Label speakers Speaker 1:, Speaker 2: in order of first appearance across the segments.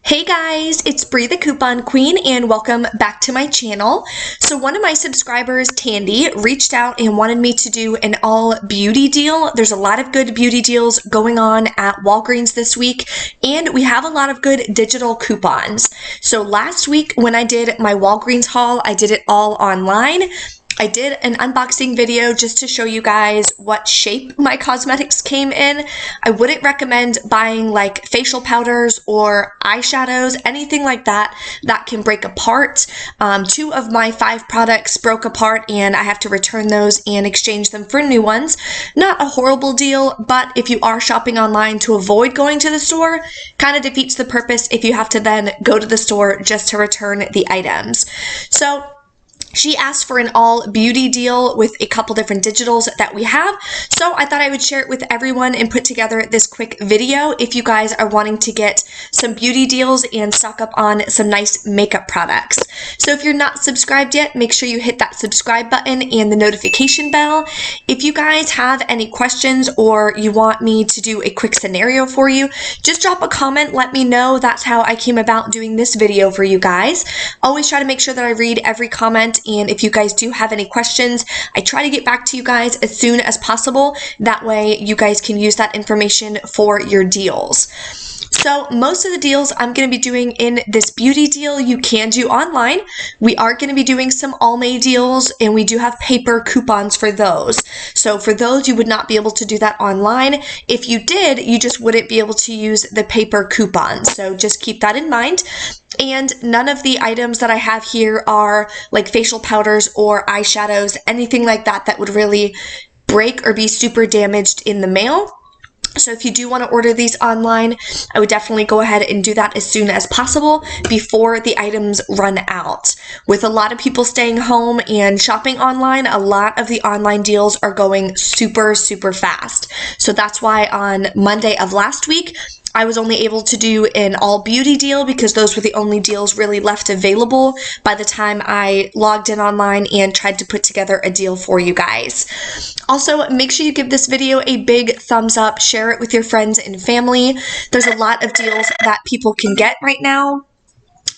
Speaker 1: Hey guys, it's Bree the Coupon Queen and welcome back to my channel. So one of my subscribers, Tandy, reached out and wanted me to do an all beauty deal. There's a lot of good beauty deals going on at Walgreens this week and we have a lot of good digital coupons. So last week when I did my Walgreens haul, I did it all online. I did an unboxing video just to show you guys what shape my cosmetics came in. I wouldn't recommend buying like facial powders or eyeshadows, anything like that that can break apart. 2 of my 5 products broke apart and I have to return those and exchange them for new ones. Not a horrible deal, but if you are shopping online to avoid going to the store, kind of defeats the purpose if you have to then go to the store just to return the items. So she asked for an all beauty deal with a couple different digitals that we have. So I thought I would share it with everyone and put together this quick video if you guys are wanting to get some beauty deals and stock up on some nice makeup products. So if you're not subscribed yet, make sure you hit that subscribe button and the notification bell. If you guys have any questions or you want me to do a quick scenario for you, just drop a comment, let me know. That's how I came about doing this video for you guys. Always try to make sure that I read every comment. And if you guys do have any questions, I try to get back to you guys as soon as possible. That way you guys can use that information for your deals. So most of the deals I'm going to be doing in this beauty deal you can do online. We are going to be doing some All May deals and we do have paper coupons for those. So for those you would not be able to do that online. If you did, you just wouldn't be able to use the paper coupons. So just keep that in mind. And none of the items that I have here are like facial powders or eyeshadows, anything like that that would really break or be super damaged in the mail. So if you do want to order these online, I would definitely go ahead and do that as soon as possible before the items run out. With a lot of people staying home and shopping online, a lot of the online deals are going super fast. So that's why on Monday of last week, I was only able to do an all beauty deal because those were the only deals really left available by the time I logged in online and tried to put together a deal for you guys. Also, make sure you give this video a big thumbs up, share it with your friends and family. There's a lot of deals that people can get right now.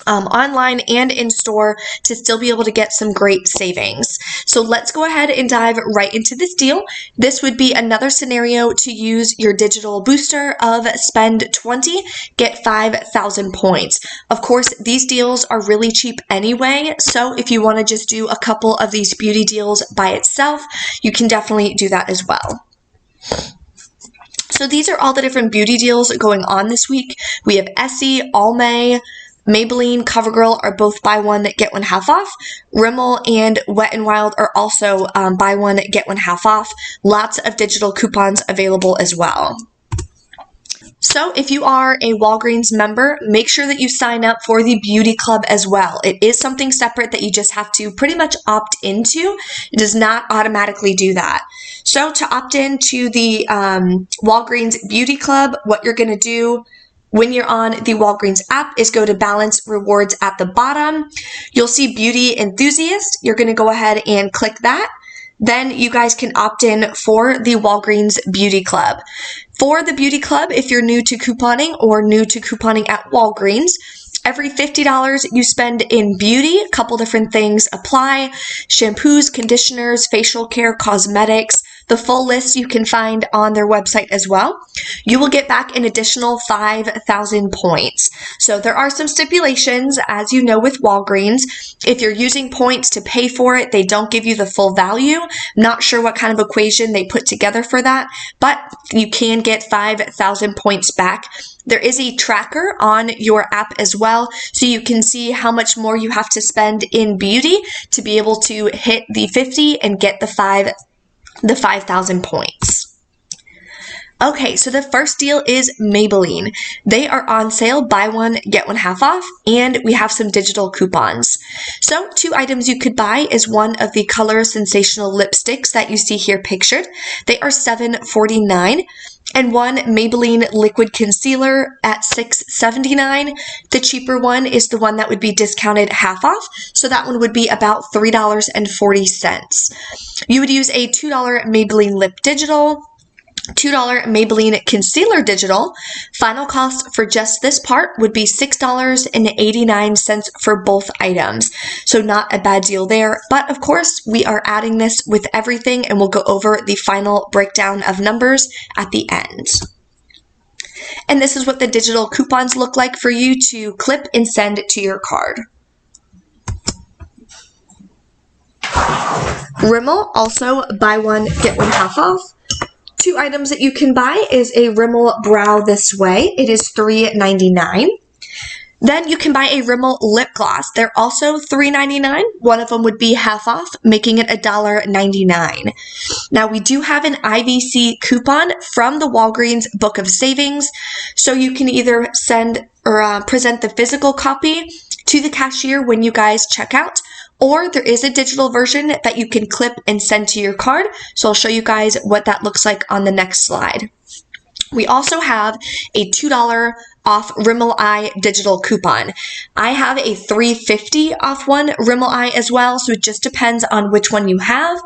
Speaker 1: Online and in store to still be able to get some great savings. So let's go ahead and dive right into this deal. This would be another scenario to use your digital booster of spend 20, get 5,000 points. Of course, these deals are really cheap anyway, so if you want to just do a couple of these beauty deals by itself, you can definitely do that as well. So these are all the different beauty deals going on this week. We have Essie, All May, Maybelline, CoverGirl are both buy one, get one half off. Rimmel and Wet n Wild are also buy one, get one half off. Lots of digital coupons available as well. So if you are a Walgreens member, make sure that you sign up for the beauty club as well. It is something separate that you just have to pretty much opt into. It does not automatically do that. So to opt into the Walgreens beauty club, what you're going to do when you're on the Walgreens app is go to Balance Rewards at the bottom. You'll see Beauty Enthusiast. You're going to go ahead and click that. Then you guys can opt in for the Walgreens Beauty Club. For the Beauty Club, if you're new to couponing or new to couponing at Walgreens, every $50 you spend in beauty, a couple different things apply. Shampoos, conditioners, facial care, cosmetics. The full list you can find on their website as well. You will get back an additional 5,000 points. So there are some stipulations, as you know, with Walgreens. If you're using points to pay for it, they don't give you the full value. Not sure what kind of equation they put together for that, but you can get 5,000 points back. There is a tracker on your app as well, so you can see how much more you have to spend in beauty to be able to hit the 50 and get the 5,000 points. Okay, so the first deal is Maybelline. They are on sale, buy one, get one half off, and we have some digital coupons. So 2 items you could buy is one of the Color Sensational lipsticks that you see here pictured. They are $7.49. And one Maybelline liquid concealer at $6.79. The cheaper one is the one that would be discounted half off, so that one would be about $3.40. You would use a $2 Maybelline lip digital, $2 Maybelline Concealer Digital. Final cost for just this part would be $6.89 for both items. So not a bad deal there, but of course we are adding this with everything and we'll go over the final breakdown of numbers at the end. And this is what the digital coupons look like for you to clip and send to your card. Rimmel also buy one, get one half off. Two items that you can buy is a Rimmel Brow This Way. It is $3.99. Then you can buy a Rimmel Lip Gloss. They're also $3.99. One of them would be half off, making it $1.99. Now we do have an IVC coupon from the Walgreens Book of Savings. So you can either send or present the physical copy to the cashier when you guys check out, or there is a digital version that you can clip and send to your card. So I'll show you guys what that looks like on the next slide. We also have a $2 off Rimmel Eye digital coupon. I have a $3.50 off one Rimmel Eye as well, so it just depends on which one you have.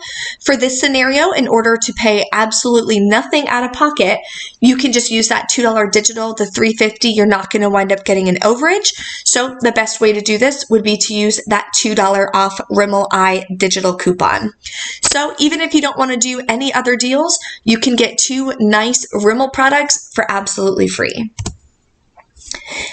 Speaker 1: For this scenario, in order to pay absolutely nothing out of pocket, you can just use that $2 digital, the $3.50. You're not going to wind up getting an overage. So the best way to do this would be to use that $2 off Rimmel Eye digital coupon. So even if you don't want to do any other deals, you can get two nice Rimmel products for absolutely free.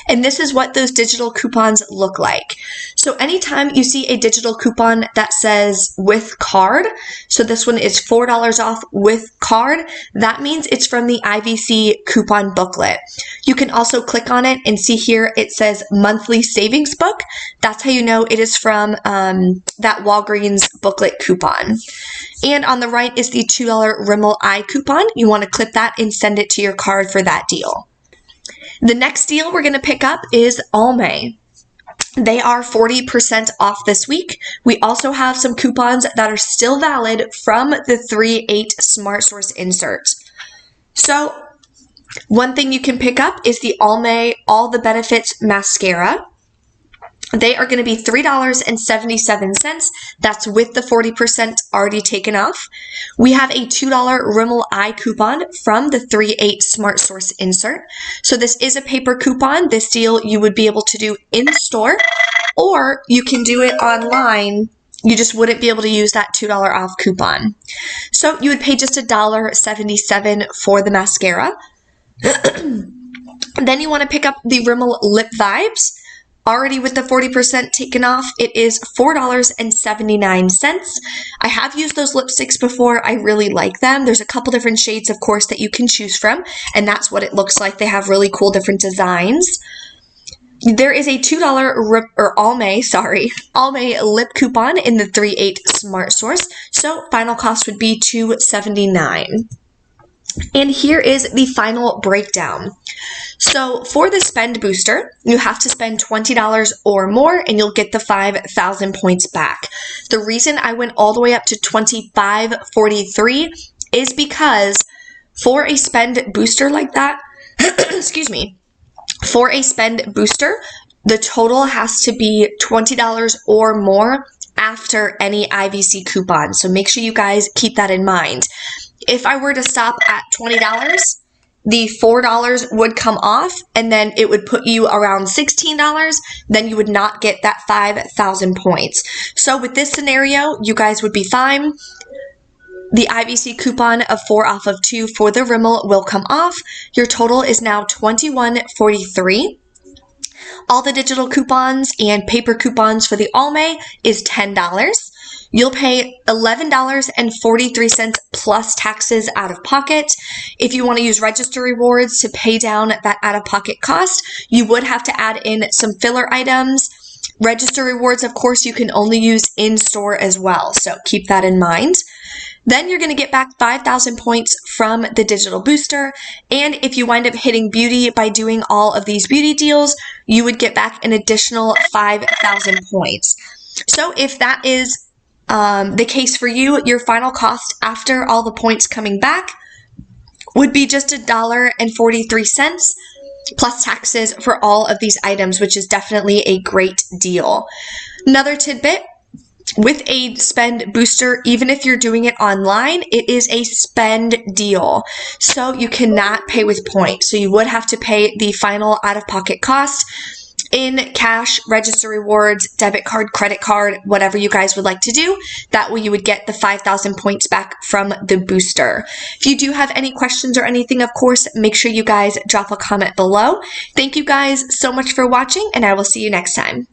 Speaker 1: And this is what those digital coupons look like. So anytime you see a digital coupon that says with card, so this one is $4 off with card, that means it's from the IVC coupon booklet. You can also click on it and see here it says monthly savings book. That's how you know it is from that Walgreens booklet coupon. And on the right is the $2 Rimmel Eye coupon. You want to clip that and send it to your card for that deal. The next deal we're going to pick up is Almay. They are 40% off this week. We also have some coupons that are still valid from the 3/8 Smart Source insert. So one thing you can pick up is the Almay All the Benefits Mascara. They are going to be $3.77. That's with the 40% already taken off. We have a $2 Rimmel Eye coupon from the 3/8 Smart Source insert. So this is a paper coupon. This deal you would be able to do in store, or you can do it online. You just wouldn't be able to use that $2 off coupon. So you would pay just $1.77 for the mascara. Then you want to pick up the Rimmel Lip Vibes. Already with the 40% taken off, it is $4.79. I have used those lipsticks before. I really like them. There's a couple different shades, of course, that you can choose from, and that's what it looks like. They have really cool different designs. There is a $2 Almay lip coupon in the 3/8 Smart Source, so final cost would be $2.79. And here is the final breakdown. So for the spend booster, you have to spend $20 or more and you'll get the 5,000 points back. The reason I went all the way up to $25.43 is because for a spend booster like that, excuse me, for a spend booster, the total has to be $20 or more after any IVC coupon. So make sure you guys keep that in mind. If I were to stop at $20, the $4 would come off and then it would put you around $16. Then you would not get that 5,000 points. So with this scenario, you guys would be fine. The IVC coupon of 4 off of 2 for the Rimmel will come off. Your total is now $21.43. All the digital coupons and paper coupons for the Almay is $10. You'll pay $11.43 plus taxes out of pocket. If you want to use register rewards to pay down that out-of-pocket cost, you would have to add in some filler items. Register rewards, of course, you can only use in-store as well, so keep that in mind. Then you're going to get back 5,000 points from the digital booster, and if you wind up hitting beauty by doing all of these beauty deals, you would get back an additional 5,000 points. So if that is the case for you, your final cost after all the points coming back would be just $1.43 plus taxes for all of these items, which is definitely a great deal. Another tidbit, with a spend booster, even if you're doing it online, it is a spend deal. So you cannot pay with points. So you would have to pay the final out-of-pocket cost in cash, register rewards, debit card, credit card, whatever you guys would like to do. That way you would get the 5,000 points back from the booster. If you do have any questions or anything, of course, make sure you guys drop a comment below. Thank you guys so much for watching, and I will see you next time.